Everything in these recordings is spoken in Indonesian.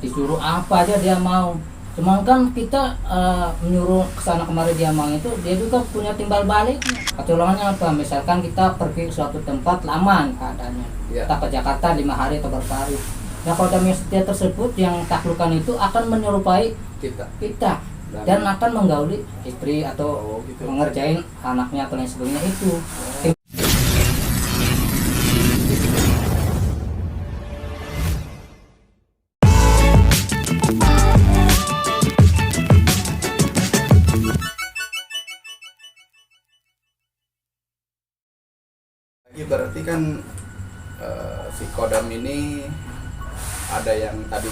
disuruh apa aja dia mau. Cuman kan kita menyuruh kesana kemari dia mau itu, dia juga punya timbal balik. Kecolongannya apa? Misalkan kita pergi ke suatu tempat lama keadaannya, kita ke Jakarta 5 hari atau berapa hari. Nah kodam yang setia tersebut yang taklukan itu akan menyerupai kita dan akan menggauli istri atau mengerjain anaknya atau lain sebagainya itu. Berarti kan si kodam ini ada yang tadi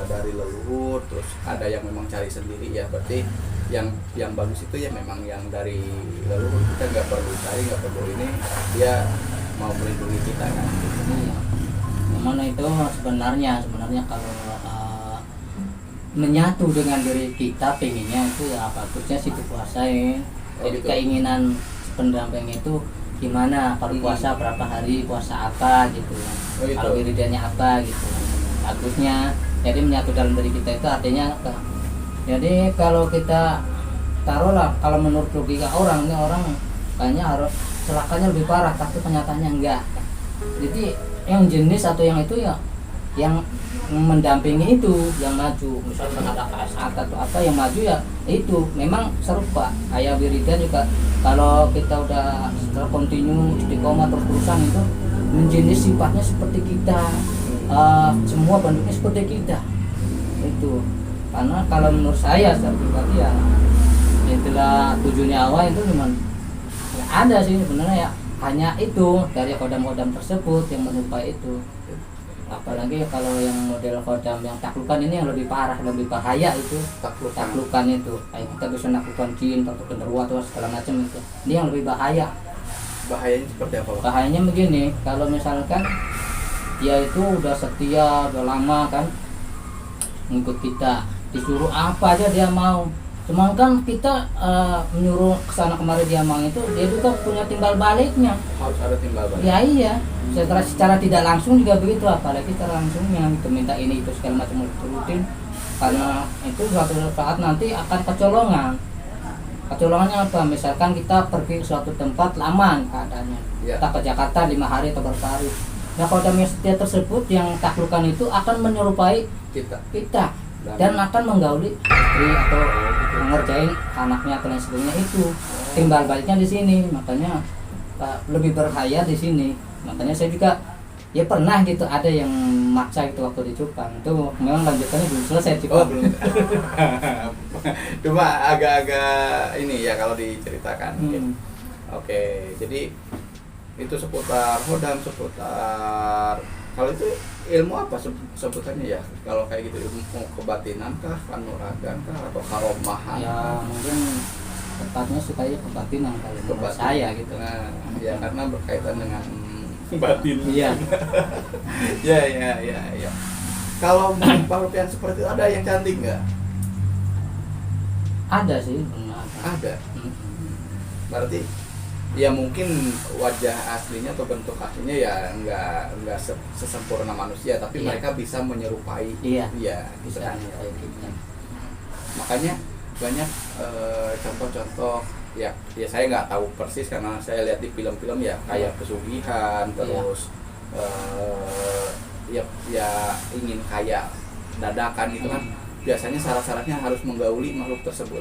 dari leluhur, terus ada yang memang cari sendiri ya. Berarti yang bagus itu ya memang yang dari leluhur, kita nggak perlu cari, nggak perlu ini, dia mau melindungi kita kan. Mana itu sebenarnya kalau menyatu dengan diri kita pengennya itu ya bagusnya sih dikuasain. Jadi gitu. Keinginan pendamping itu gimana, kalau puasa berapa hari, puasa apa gitu ya. Kalau wiridannya apa gitu. Bagusnya jadi menyatu dalam diri kita itu artinya apa? Jadi kalau kita taruhlah, kalau menurut logika orang ini orang kayaknya harus celakanya lebih parah, tapi kenyataannya enggak. Jadi yang jenis atau yang itu ya yang mendampingi itu yang maju, misalkan ada KSA atau apa yang maju ya itu memang serupa kayak wiridan juga. Kalau kita udah setelah kontinu istiqomah terus-terusan itu menjenis sifatnya seperti kita, semua bentuknya seperti kita itu. Karena kalau menurut saya secara pribadi ya itulah tujuh nyawa itu cuman ya ada sih sebenarnya ya, hanya itu dari kodam-kodam tersebut yang menyerupai itu. Apalagi kalau yang model kodam yang taklukan ini yang lebih parah, lebih bahaya itu taklukan itu. Kayak kita bisa naklukan jin atau genderuwo atau segala macam itu. Ini yang lebih bahaya. Bahayanya seperti apa, Pak? Bahayanya begini, kalau misalkan dia itu udah setia, udah lama kan ngikut kita, disuruh apa aja dia mau. Cuman kan kita menyuruh kesana kemari dia mau itu, dia juga punya timbal baliknya. Harus ada timbal balik. Ya iya, secara tidak langsung juga begitu, apalagi secara langsungnya kita minta ini itu segala macam rutin, karena itu suatu saat nanti akan kecolongan. Kecolongannya apa? Misalkan kita pergi ke suatu tempat lama keadaannya, kita ke Jakarta 5 hari atau berapa hari. Nah kodam yang setia tersebut yang taklukan itu akan menyerupai kita dan akan menggauli istri atau mengerjain anaknya atau lain sebagainya itu. Timbal baliknya di sini, makanya lebih berbahaya di sini. Makanya saya juga ya pernah gitu ada yang maksa itu waktu di Cupang itu, memang lanjutannya belum selesai Cupang. Belum. Cuma agak-agak ini ya kalau diceritakan mungkin. Oke, jadi itu seputar kodam, seputar kalau itu ilmu apa sebutannya ya? Kalau kayak gitu ilmu kebatinan kah, kanuragan kah, atau karomahan? Ya mungkin tepatnya supaya kebatinan kali menurut saya gitu. Nah, ya karena berkaitan dengan batin. Iya. ya. Kalau makhluk yang seperti itu ada yang cantik nggak? Ada sih, benar. Ada. Berarti ya mungkin wajah aslinya atau bentuk aslinya ya nggak sesempurna manusia, tapi mereka bisa menyerupai. Iya. Bisa menyerupai kita. Makanya banyak contoh-contoh ya saya nggak tahu persis karena saya lihat di film-film ya kayak pesugihan terus ya ingin kaya dadakan itu kan biasanya syarat-syaratnya harus menggauli makhluk tersebut.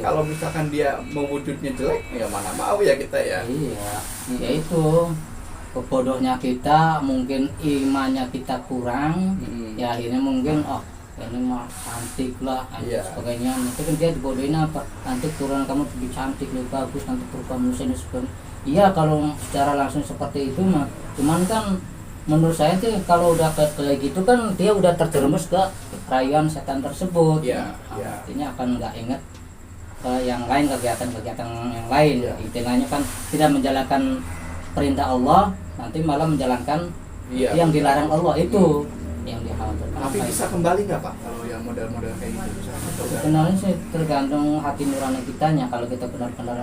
Kalau misalkan dia mewujudnya jelek ya mana mau ya kita ya. Ya itu kebodohnya kita, mungkin imannya kita kurang, ya akhirnya mungkin ini mah cantik lah, sebagainya. Nanti kan dia dibodohin apa? Nanti turunan kamu lebih cantik, lebih bagus, nanti perubahan manusia dan sebagainya. Iya kalau secara langsung seperti itu mah, cuman kan menurut saya tuh kalau udah kayak gitu kan dia udah terjerumus ke rayuan setan tersebut. Artinya akan nggak ingat ke yang lain, kegiatan-kegiatan yang lain. Intinya kan tidak menjalankan perintah Allah, nanti malah menjalankan yang dilarang Allah itu. Yang dikhawatirkan. Tapi bisa kembali nggak Pak kalau yang model-model kayak gitu? Sebenarnya sih tergantung hati nurani kitanya. Kalau kita benar-benar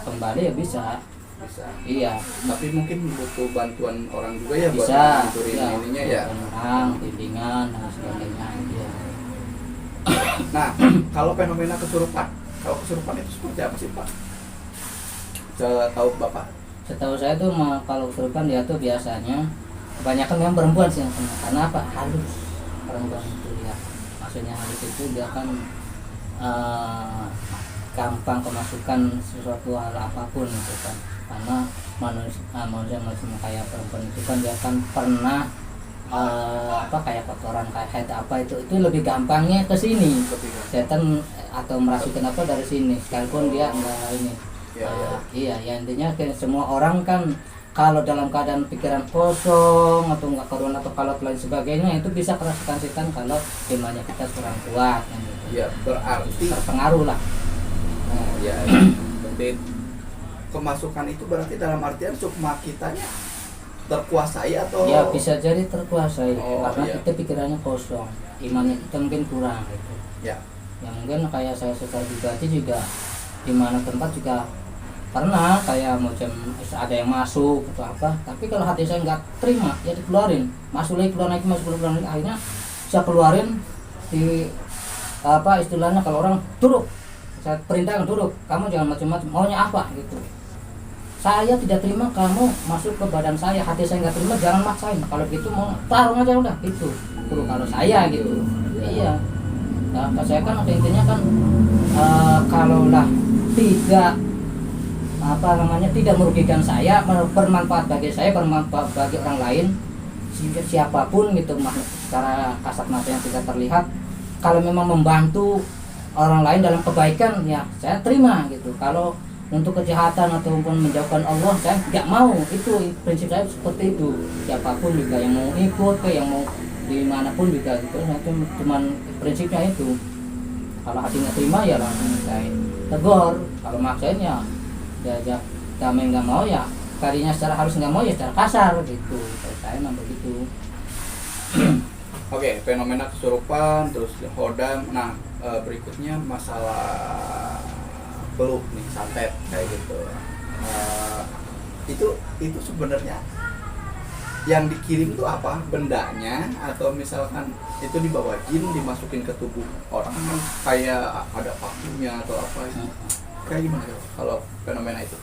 kembali ya bisa. bisa. Iya. Tapi mungkin butuh bantuan orang juga ya buat Bisa. ngancurin Iya. ininya ya. Orang, bimbingan dan sebagainya. Iya. Nah, kalau fenomena kesurupan, kalau kesurupan itu seperti apa sih Pak? Tahu Bapak? Setahu saya tuh kalau kesurupan dia tuh biasanya kebanyakan memang perempuan sih yang kena. Karena apa? Halus perempuan itu ya. Maksudnya halus itu dia kan gampang kemasukan sesuatu hal apapun gitu kan. Karena manusia kayak perempuan itu kan dia kan pernah kayak kotoran kayak head apa itu lebih gampangnya ke sini. Setan atau merasukin apa dari sini sekalipun dia enggak ini. Iya, ya intinya semua orang kan kalau dalam keadaan pikiran kosong atau enggak karuan atau kalau lain sebagainya itu bisa kerasukan setan kalau imannya kita kurang kuat kan gitu. Ya, berarti terpengaruh lah. Ya, berarti kemasukan itu berarti dalam artian sukma kitanya terkuasai atau ya bisa jadi terkuasai karena iya. kita pikirannya kosong, imannya kita mungkin kurang gitu. Ya. Yang mungkin kayak saya secara pribadi juga di mana tempat juga pernah kayak macam ada yang masuk atau apa, tapi kalau hati saya nggak terima ya dikeluarin, masuk lagi keluar lagi, masuk keluar lagi, akhirnya saya keluarin di apa istilahnya kalau orang duduk, saya perintahkan duduk, kamu jangan macam-macam, maunya apa gitu. Saya tidak terima kamu masuk ke badan saya, hati saya nggak terima, jangan maksain, kalau gitu mau tarung aja udah gitu. Kalau saya gitu, iya. Nah, saya kan intinya kan kalaulah tidak tidak merugikan saya, bermanfaat bagi saya, bermanfaat bagi orang lain, siapapun gitu, secara kasat mata yang tidak terlihat, kalau memang membantu orang lain dalam kebaikan ya saya terima gitu. Kalau untuk kejahatan ataupun menjauhkan Allah saya nggak mau, itu prinsip saya seperti itu. Siapapun juga yang mau ikut yang mau dimanapun juga gitu, saya cuman prinsipnya itu. Kalau hati nggak terima ya langsung saya tegur, kalau maksain ya diajak damai nggak mau ya tadinya secara halus nggak mau ya secara kasar gitu. Kalau saya memang begitu. Oke, fenomena kesurupan terus hodam. Nah, berikutnya masalah peluh nih, santet kayak gitu. Itu sebenarnya yang dikirim itu apa? Bendanya atau misalkan itu dibawa jin dimasukin ke tubuh orang kan kayak ada pakunya atau apa itu. Kayak gimana kalau fenomena itu?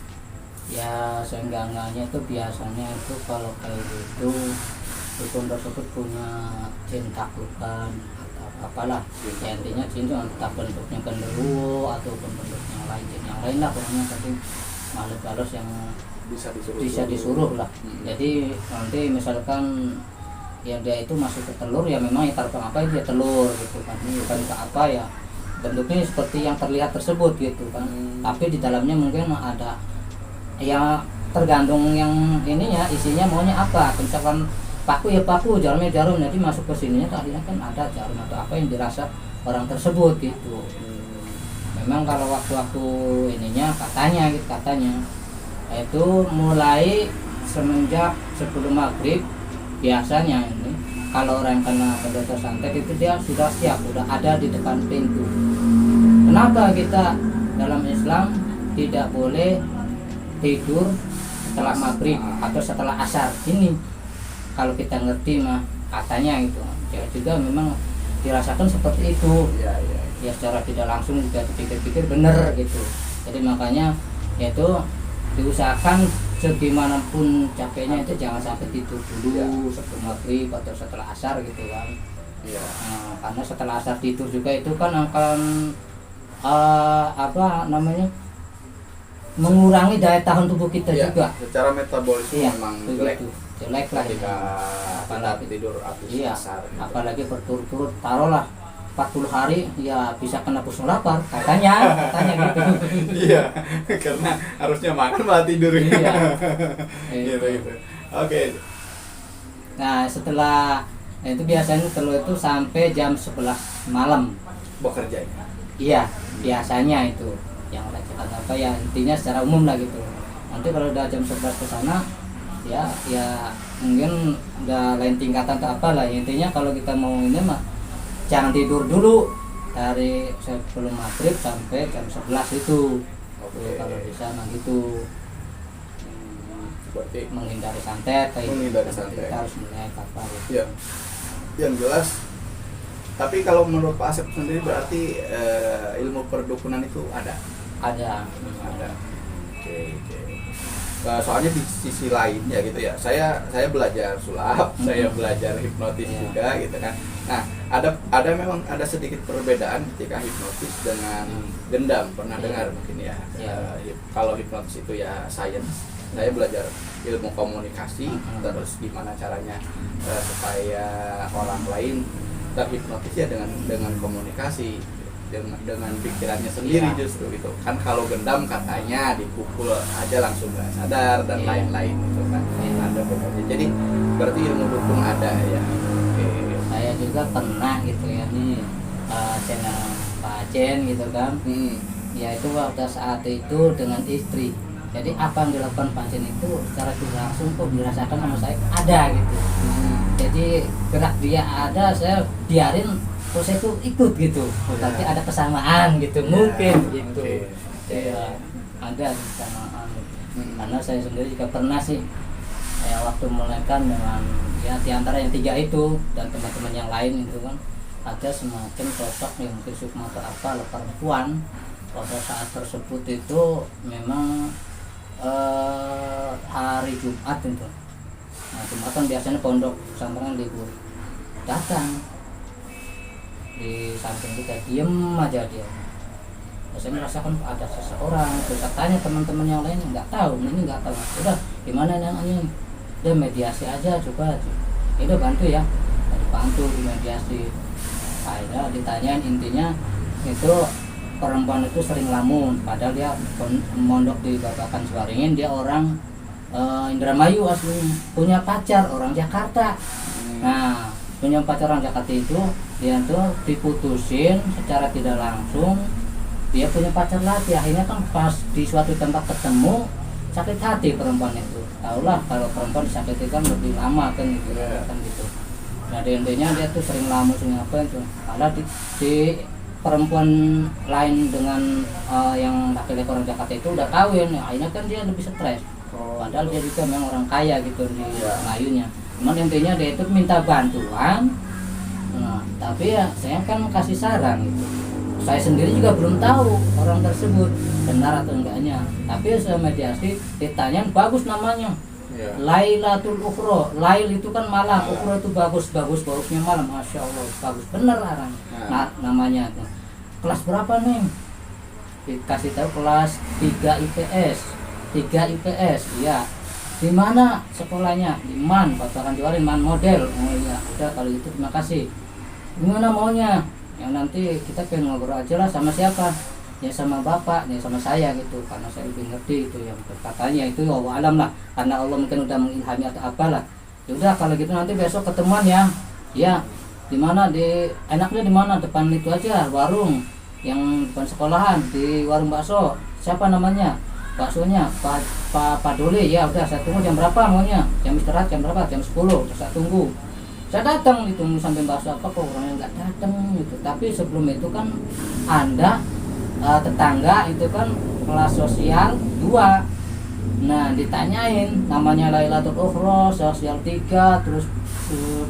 Ya seenggak-enggaknya itu biasanya itu kalau kayak gitu dukun tersebut punya jin taklukan atau apalah ya, intinya jin itu entah bentuknya genderuwo ataupun bentuknya jin yang lain lah, pokoknya tapi makhluk halus yang bisa disuruh lah. Jadi nanti misalkan ya dia itu masuk ke telur ya memang ya taruh apa dia telur gitu kan, bukan ke apa ya bentuknya seperti yang terlihat tersebut gitu kan. Tapi di dalamnya mungkin ada ya tergantung yang ininya isinya maunya apa. Misalkan paku ya paku, jarumnya jarum, jadi masuk ke sininya akhirnya kan ada jarum atau apa yang dirasa orang tersebut gitu. Memang kalau waktu-waktu ininya katanya itu mulai semenjak sebelum maghrib biasanya ini kalau orang kena pendeta santet itu dia sudah siap, sudah ada di depan pintu. Kenapa kita dalam Islam tidak boleh tidur setelah maghrib atau setelah asar ini? Kalau kita ngerti mah katanya itu ya juga memang dirasakan seperti itu ya secara tidak langsung juga dipikir-pikir bener gitu. Jadi makanya yaitu diusahakan segimanapun capeknya itu jangan sampai tidur dulu sebelum maghrib atau setelah asar gitu kan. Nah, karena setelah asar tidur juga itu kan akan mengurangi daya tahan tubuh kita juga. Secara metabolisme memang jelek lah ketika apalagi tidur habis asar gitu. Apalagi berturut-turut taruhlah 40 hari ya bisa kena pusing lapar katanya gitu. Iya, karena harusnya makan malah tidur. Iya. Gitu. Oke. Nah, setelah itu biasanya telur itu sampai jam 11 malam Bekerja. iya, biasanya itu yang racikan apa ya intinya secara umum lah gitu. Nanti kalau udah jam 11 ke sana ya mungkin udah lain tingkatan atau apa lah. Intinya kalau kita mau ini mah jangan tidur dulu dari sebelum maghrib sampai jam 11 itu. Kalau bisa nah gitu. berarti menghindari santet kayak menghindari gitu. santet. Kita harus melihat apa gitu. Ya, yang jelas. Tapi kalau menurut Pak Asep sendiri berarti ilmu perdukunan itu ada. Ada. Oke. Soalnya di sisi lain ya gitu ya. Saya belajar sulap, saya belajar hipnotis juga gitu kan. Nah, ada memang ada sedikit perbedaan ketika hipnotis dengan gendam. Pernah dengar mungkin ya. Kalau hipnotis itu ya science. Saya belajar ilmu komunikasi, terus gimana caranya supaya orang lain terhipnotis ya dengan komunikasi, dengan pikirannya sendiri justru gitu kan. Kalau gendam katanya dipukul aja langsung nggak sadar dan lain-lain gitu kan. Ada bedanya. Jadi berarti ilmu dukun ada ya. Saya juga pernah gitu ya, channel Pak Acen gitu kan. Ya itu waktu saat itu dengan istri. Jadi apa yang dilakukan Pak Acen itu secara tidak langsung kok dirasakan sama saya ada gitu. Jadi gerak dia ada, saya biarin terus saya tuh ikut gitu. Berarti ada kesamaan gitu, mungkin gitu. Ya, ada kesamaan. Karena saya sendiri juga pernah sih waktu mulaikan dengan ya diantara yang 3 itu dan teman-teman yang lain itu kan ada semacam sosok yang mungkin sukma atau apa perempuan. Pada saat tersebut itu memang hari Jumat itu. Nah, Jumat kan biasanya pondok pesantren libur. Datang di samping kita, diem aja dia. Saya merasakan ada seseorang. Terus saya tanya teman-teman yang lain, nggak tahu, ini nggak tahu. Udah, gimana ini? Udah mediasi aja coba. Itu bantu ya, bantu di mediasi. Akhirnya ditanyain, intinya itu perempuan itu sering lamun, padahal dia mondok di Babakan Suwaringin, dia orang Indramayu aslinya, punya pacar orang Jakarta. Nah, punya pacar orang Jakarta itu dia tuh diputusin secara tidak langsung, dia punya pacar lagi. Akhirnya kan pas di suatu tempat ketemu, sakit hati perempuan itu. Tahulah kalau perempuan disakiti kan lebih lama kan gitu, kan gitu. Nah, intinya dia tuh sering lamun, sering apa itu. Padahal di perempuan lain dengan yang laki-laki orang Jakarta itu udah kawin, ya, akhirnya kan dia lebih stres. Padahal dia juga memang orang kaya gitu di Melayunya. Cuman intinya dia itu minta bantuan. Nah, tapi ya saya kan kasih saran gitu. Saya sendiri juga belum tahu orang tersebut benar atau enggaknya. Tapi saya mediasi, ditanya bagus namanya. Lailatul Ukhra. Lail itu kan malam, Ukhra itu bagusnya malam. Masya Allah, bagus bener orang. Nah, namanya tuh. Kelas berapa nih? Dikasih tahu kelas 3 IPS. 3 IPS, iya. Di mana sekolahnya? Di MAN, Babakan Jualin MAN model. Oh iya, udah kalau itu terima kasih. Gimana maunya? Ya nanti kita pengen ngobrol aja lah, sama siapa? Ya sama bapak, ya sama saya gitu, karena saya lebih ngerti itu yang katanya itu Allah alam lah, karena Allah mungkin udah mengilhami atau apalah. Ya udah kalau gitu nanti besok ketemuan ya. Ya, di mana enaknya di mana? Depan itu aja warung yang depan sekolahan, di warung bakso. Siapa namanya? Baksonya Pak Dole. Ya udah saya tunggu jam berapa maunya? Jam istirahat jam berapa? Jam 10. Terus saya tunggu. Saya datang ditunggu sampai bakso apa kok orangnya nggak datang gitu. Tapi sebelum itu kan Anda tetangga itu kan kelas sosial 2. Nah, ditanyain namanya Lailatul Ukhra, sosial 3, terus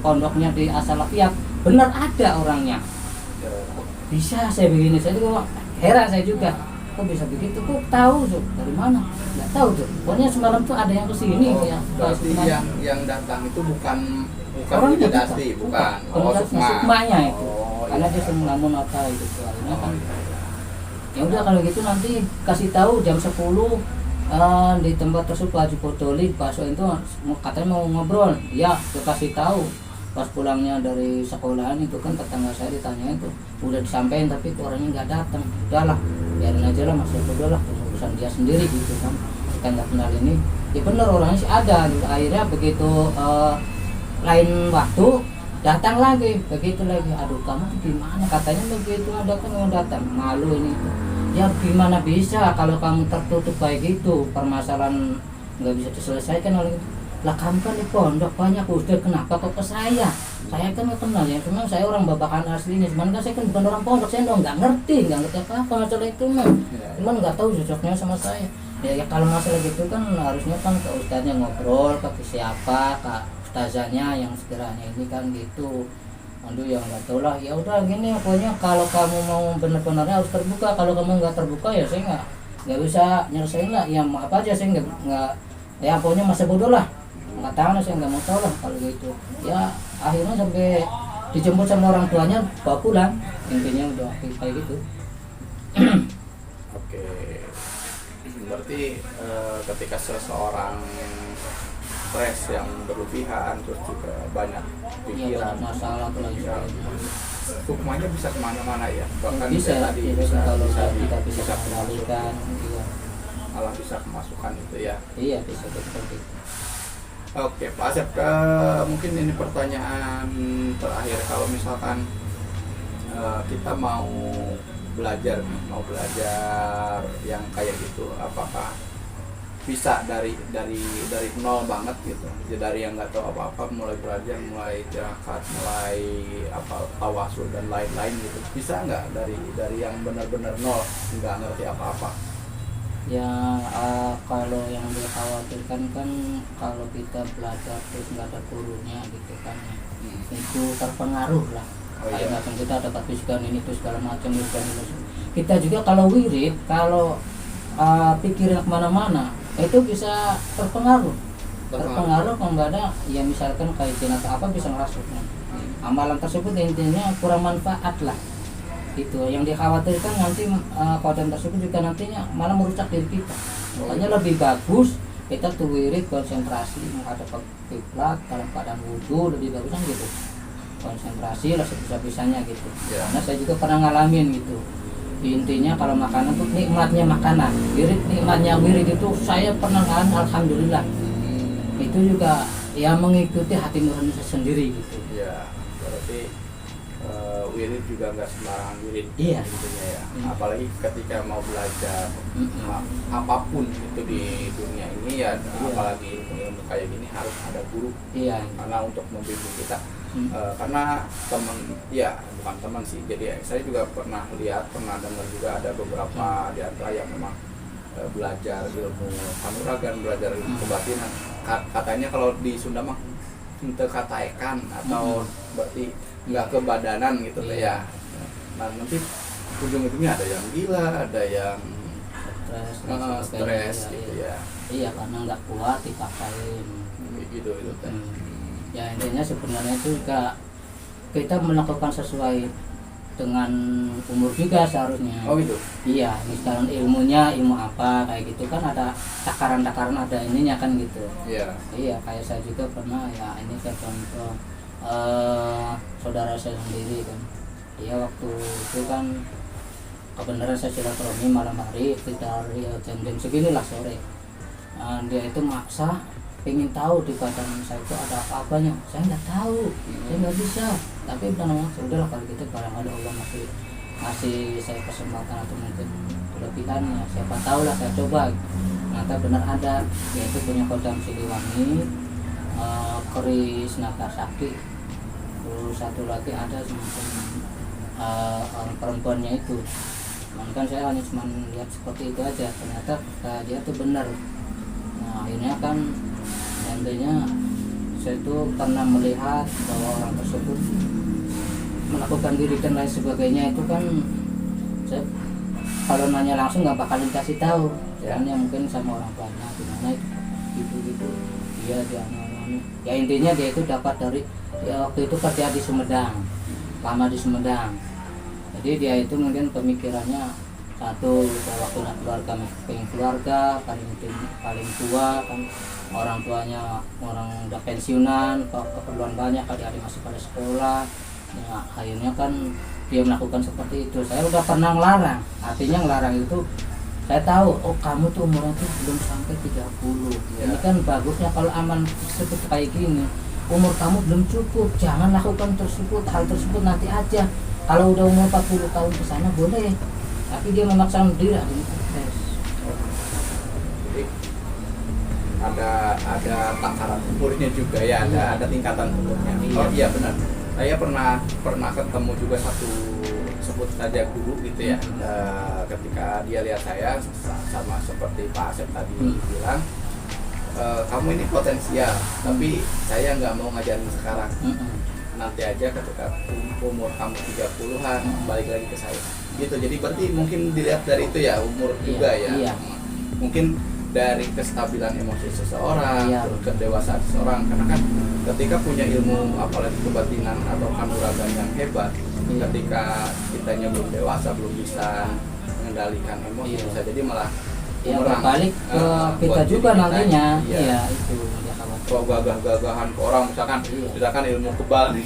pondoknya di As-Salafiyah. Benar ada orangnya. Bisa saya begini, saya juga heran saya juga. Kok bisa begitu? Kok tahu tuh? Dari mana? Enggak tahu tuh. Pokoknya semalam tuh ada yang kesini ya. Berarti yang datang itu bukan orang Widadasti, bukan. Sukmanya itu. Karena dia sering lamun apa itu soalnya kan. Ya udah kalau gitu nanti kasih tahu jam 10 di tempat tersebut Pak Haji Podoli bakso itu katanya mau ngobrol. Ya, dia kasih tahu. Pas pulangnya dari sekolahan itu kan tetangga saya ditanya itu udah disampaikan tapi orangnya nggak datang. Udahlah, biarin aja lah, masih udahlah urusan dia sendiri gitu kan. Kita nggak kenal ini. Ya benar orangnya sih ada. Gitu. Akhirnya begitu lain waktu datang lagi, begitu lagi. Aduh kamu gimana? Katanya begitu datang malu ini. Ya gimana bisa kalau kamu tertutup kayak gitu, permasalahan nggak bisa diselesaikan oleh itu. lah kamu kan di pondok banyak ustaz, kenapa kok ke saya kan nggak kenal ya, cuma saya orang Babakan aslinya, cuman kan saya kan bukan orang pondok, saya nggak ngerti apa masalah itu mah, cuman nggak tahu cocoknya sama saya. Ya kalau masalah gitu kan harusnya kan ke ustaznya ngobrol, ke siapa, ke ustazanya yang sekiranya ini kan gitu. Aduh ya nggak tahu lah, ya udah gini pokoknya kalau kamu mau benar-benarnya harus terbuka, kalau kamu nggak terbuka ya saya nggak bisa nyelesain lah, ya apa aja saya nggak ya pokoknya masa bodoh lah, nggak tahu saya nggak mau tahu lah kalau gitu. Ya akhirnya sampai dijemput sama orang tuanya bawa pulang, intinya udah kayak gitu. Oke, berarti ketika seseorang stres yang berlebihan terus juga banyak pikiran, masalah lagi hukumannya bisa kemana-mana ya, bahkan bisa tadi kalau kita bisa kendalikan, malah bisa kemasukan itu ya. Iya bisa seperti itu. Oke Pak Asep, mungkin ini pertanyaan terakhir, kalau misalkan kita mau belajar yang kayak gitu, apakah bisa dari nol banget gitu, dari yang nggak tahu apa-apa mulai belajar, mulai tirakat, mulai apa tawasul dan lain-lain gitu, bisa nggak dari yang benar-benar nol nggak ngerti apa-apa? Ya kalau yang dikhawatirkan kan kalau kita belajar terus nggak ada gurunya gitu kan, itu terpengaruh lah. Kayak macam kita dapat bisikan ini tuh segala macam bisikan ini. Kita juga kalau wirid, kalau pikiran kemana-mana itu bisa terpengaruh kalau nggak ada ya misalkan kayak jin atau apa bisa ngerasuknya. Amalan tersebut intinya kurang manfaat lah, itu yang dikhawatirkan nanti kodam tersebut juga nantinya malah merusak diri kita. Makanya lebih bagus kita tuh wirid konsentrasi menghadap kiblat dalam keadaan wudhu, lebih bagus kan gitu, konsentrasi lah sebisa-bisanya gitu. Karena saya juga pernah ngalamin gitu. Intinya kalau makanan tuh nikmatnya makanan, nikmatnya wirid itu saya pernah ngalamin, alhamdulillah. Itu juga ya mengikuti hati nurani saya sendiri gitu. Ya, berarti wirid juga nggak sembarangan wirid. Iya. Intinya ya. Apalagi ketika mau belajar apapun itu di dunia ini ya, apalagi ilmu kayak gini harus ada guru. Iya. Karena untuk membimbing kita. Karena teman, ya bukan teman sih, jadi saya juga pernah dengar juga ada beberapa di antara yang memang belajar ilmu kanuragan, belajar ilmu kebatinan. Katanya kalau di Sunda mah ente kataekan atau berarti nggak kebadanan gitu ya. Nah nanti ujung-ujungnya ada yang gila, ada yang stres gitu ya. Iya karena nggak kuat dipakai gitu kan. Ya intinya sebenarnya itu juga kita melakukan sesuai dengan umur juga seharusnya. Oh gitu? Iya, misalkan ilmunya ilmu apa kayak gitu kan ada takaran-takaran, ada ininya kan gitu. Iya. Iya, kayak saya juga pernah ya ini kayak contoh saudara saya sendiri kan. Dia waktu itu kan kebenaran saya silaturahmi malam hari sekitar ya jam-jam segini lah sore. Dia itu maksa pengen tahu di badan saya itu ada apa-apanya. Saya nggak tahu, saya nggak bisa. Tapi benar sudahlah kalau gitu, barang ada Allah masih saya kesempatan atau mungkin kelebihannya. Siapa tahu lah saya coba. Ternyata benar ada, yaitu punya kodam Siliwangi, keris naga sakti. Terus satu lagi ada semacam orang perempuannya itu. Kan saya hanya cuma lihat seperti itu aja. Ternyata dia tuh benar. Nah akhirnya kan intinya saya tuh pernah melihat bahwa orang tersebut melakukan diri dan lain sebagainya, itu kan saya kalau nanya langsung nggak bakal dikasih tahu, soalnya mungkin sama orang tuanya gimana itu gitu dia ya intinya dia itu dapat dari ya, waktu itu kerja di Sumedang, lama di Sumedang, jadi dia itu mungkin pemikirannya satu waktunya keluarga paling tua kan, orang tuanya orang udah pensiunan, keperluan banyak, adik-adik masih pada sekolah. Ya, akhirnya kan dia melakukan seperti itu. Saya udah pernah ngelarang, artinya ngelarang itu saya tahu, oh kamu tuh umurnya tuh belum sampai 30 ya. Ini kan bagusnya kalau aman seperti kayak gini, umur kamu belum cukup, jangan lakukan hal tersebut nanti aja. Kalau udah umur 40 tahun ke sana boleh, tapi dia memaksa diri akhirnya stres. ada takaran umurnya juga ya, ada tingkatan umurnya. Oh iya benar, saya pernah ketemu juga satu, sebut saja guru gitu ya. Ketika dia lihat saya sama seperti Pak Asep tadi bilang, kamu ini potensial, tapi saya nggak mau ngajarin sekarang, nanti aja ketika umur kamu 30-an balik lagi ke saya gitu. Jadi berarti mungkin dilihat dari itu ya, umur juga ya. Mungkin dari kestabilan emosi seseorang, terus kedewasaan seseorang, karena kan ketika punya ilmu apalagi kebatinan atau kanuragan yang hebat, ketika kitanya belum dewasa, belum bisa mengendalikan emosi, bisa jadi malah berbalik ke kita juga nantinya. Itu kalau gagah-gagahan ke orang, misalkan ilmu kebal nih,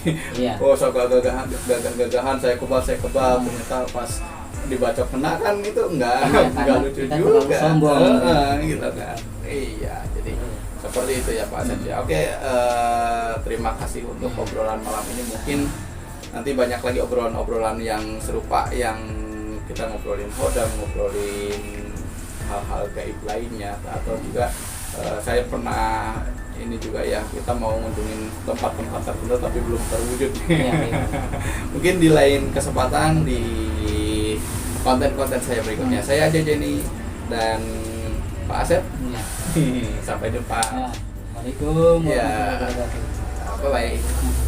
so gagah-gagahan saya kebal, ternyata pas dibaca kena kan itu enggak lucu juga, sombong gitu kan. Iya, jadi seperti itu ya Pak Asep. Oke, terima kasih untuk obrolan malam ini. Mungkin nanti banyak lagi obrolan-obrolan yang serupa, yang kita ngobrolin hodam, ngobrolin hal-hal gaib lainnya, atau juga saya pernah ini juga ya, kita mau ngunjungin tempat-tempat tertentu tapi belum terwujud. Mungkin di lain kesempatan, di konten-konten saya berikutnya. Saya Jenny dan Pak Asep. Sampai jumpa. Assalamualaikum warahmatullahi wabarakatuh. Bye-bye.